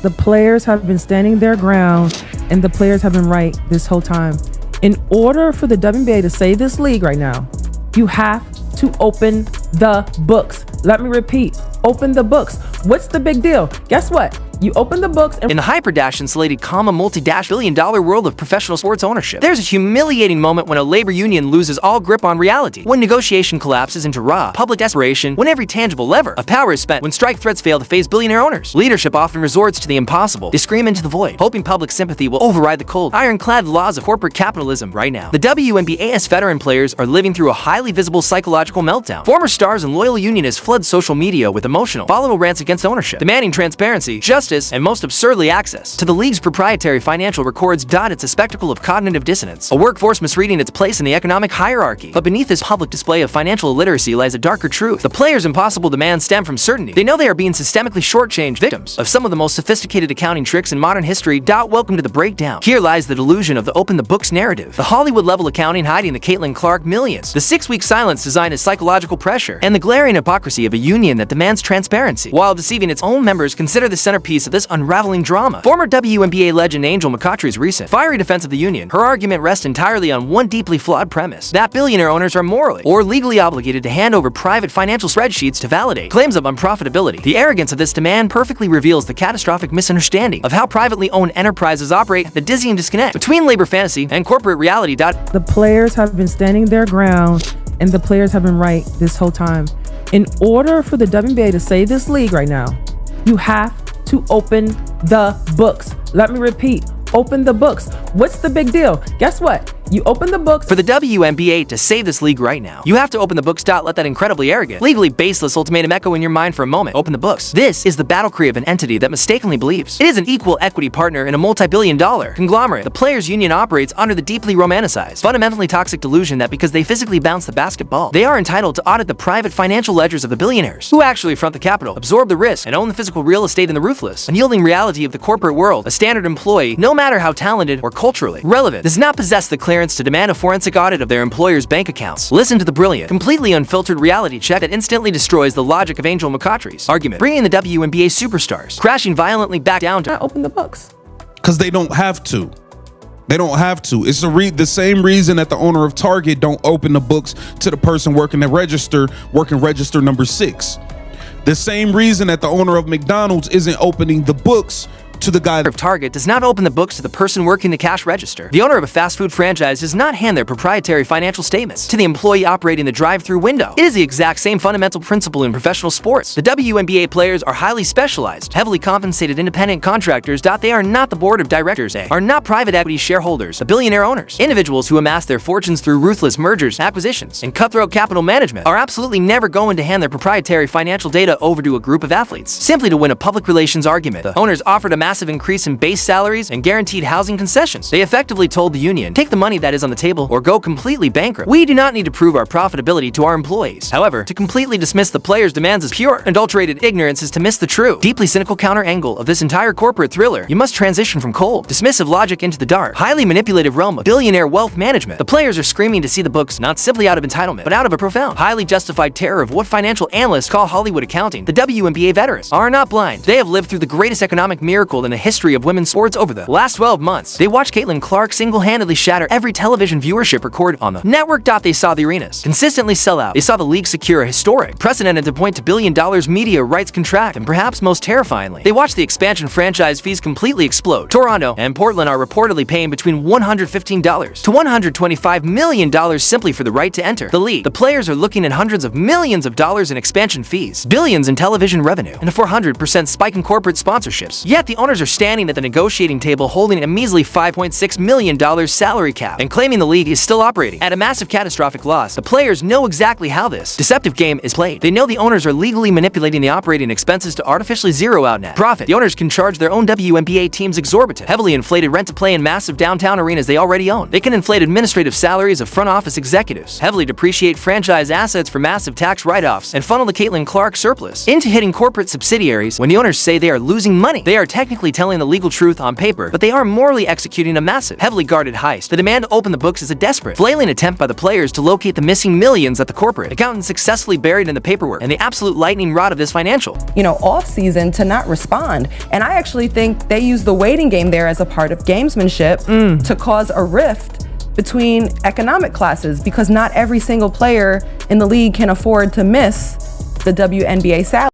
The players have been standing their ground, and the players have been right this whole time. In order for the WNBA to save this league right now, you have to open the books. Let me repeat, open the books. What's the big deal? Guess what? You open the books and in the hyper-insulated, multi-billion-dollar world of professional sports ownership, there's a humiliating moment when a labor union loses all grip on reality, when negotiation collapses into raw, public desperation, when every tangible lever of power is spent, when strike threats fail to phase billionaire owners. Leadership often resorts to the impossible. They scream into the void, hoping public sympathy will override the cold, ironclad laws of corporate capitalism right now. The WNBA's veteran players are living through a highly visible psychological meltdown. Former stars and loyal unionists flood social media with emotional, volatile rants against ownership, demanding transparency, justice, and most absurdly access to the league's proprietary financial records. It's a spectacle of cognitive dissonance, a workforce misreading its place in the economic hierarchy. But beneath this public display of financial illiteracy lies a darker truth. The players' impossible demands stem from certainty. They know they are being systemically shortchanged, victims of some of the most sophisticated accounting tricks in modern history. Welcome to the breakdown. Here lies the delusion of the open the books narrative, the Hollywood-level accounting hiding the Caitlin Clark millions, the 6-week silence designed as psychological pressure, and the glaring hypocrisy of a union that demands transparency while deceiving its own members. Consider the centerpiece of this unraveling drama. Former WNBA legend Angel McCoughtry's recent fiery defense of the union. Her argument rests entirely on one deeply flawed premise: that billionaire owners are morally or legally obligated to hand over private financial spreadsheets to validate claims of unprofitability. The arrogance of this demand perfectly reveals the catastrophic misunderstanding of how privately owned enterprises operate, the dizzying disconnect between labor fantasy and corporate reality. The players have been standing their ground, and the players have been right this whole time. In order for the WNBA to save this league right now, you have to open the books. Let me repeat, open the books. What's the big deal? Guess what? You open the books. For the WNBA to save this league right now, you have to open the books. Let that incredibly arrogant, legally baseless ultimatum echo in your mind for a moment. Open the books. This is the battle cry of an entity that mistakenly believes it is an equal equity partner in a multi-billion-dollar conglomerate. The players' union operates under the deeply romanticized, fundamentally toxic delusion that because they physically bounce the basketball, they are entitled to audit the private financial ledgers of the billionaires who actually front the capital, absorb the risk, and own the physical real estate in the ruthless, unyielding reality of the corporate world. A standard employee, no matter how talented or culturally relevant, does not possess the clearance to demand a forensic audit of their employer's bank accounts. Listen to the brilliant, completely unfiltered reality check that instantly destroys the logic of Angel McCoughtry's argument, bringing the WNBA superstars crashing violently back down to open the books. Because they don't have to. They don't have to. It's the same reason that the owner of Target don't open the books to the person working register number 6. The same reason that the owner of McDonald's isn't opening the books to the guy of Target does not open the books to the person working the cash register. The owner of a fast food franchise does not hand their proprietary financial statements to the employee operating the drive-through window. It is the exact same fundamental principle in professional sports. The WNBA players are highly specialized, heavily compensated independent contractors. They are not the board of directors, are not private equity shareholders, the billionaire owners. Individuals who amass their fortunes through ruthless mergers, acquisitions, and cutthroat capital management are absolutely never going to hand their proprietary financial data over to a group of athletes simply to win a public relations argument. The owners offered a massive increase in base salaries and guaranteed housing concessions. They effectively told the union, take the money that is on the table or go completely bankrupt. We do not need to prove our profitability to our employees. However, to completely dismiss the players' demands as pure, adulterated ignorance is to miss the true, deeply cynical counter angle of this entire corporate thriller. You must transition from cold, dismissive logic into the dark, highly manipulative realm of billionaire wealth management. The players are screaming to see the books not simply out of entitlement, but out of a profound, highly justified terror of what financial analysts call Hollywood accounting. The WNBA veterans are not blind. They have lived through the greatest economic miracle in the history of women's sports over the last 12 months. They watched Caitlin Clark single-handedly shatter every television viewership record on the network. They saw the arenas consistently sell out. They saw the league secure a historic precedent to point to $1 billion media rights contract, and perhaps most terrifyingly, they watched the expansion franchise fees completely explode. Toronto and Portland are reportedly paying between $115 to $125 million simply for the right to enter the league. The players are looking at hundreds of millions of dollars in expansion fees, billions in television revenue, and a 400% spike in corporate sponsorships. Yet the owners are standing at the negotiating table holding a measly $5.6 million salary cap and claiming the league is still operating at a massive catastrophic loss. The players know exactly how this deceptive game is played. They know the owners are legally manipulating the operating expenses to artificially zero out net profit. The owners can charge their own WNBA teams exorbitant, heavily inflated rent to play in massive downtown arenas they already own. They can inflate administrative salaries of front office executives, heavily depreciate franchise assets for massive tax write-offs, and funnel the Caitlin Clark surplus into hitting corporate subsidiaries. When the owners say they are losing money, they are technically technically telling the legal truth on paper, but they are morally executing a massive, heavily guarded heist. The demand to open the books is a desperate, flailing attempt by the players to locate the missing millions at the corporate accountant successfully buried in the paperwork, and the absolute lightning rod of this financial, off season to not respond. And I actually think they use the waiting game there as a part of gamesmanship to cause a rift between economic classes, because not every single player in the league can afford to miss the WNBA salary.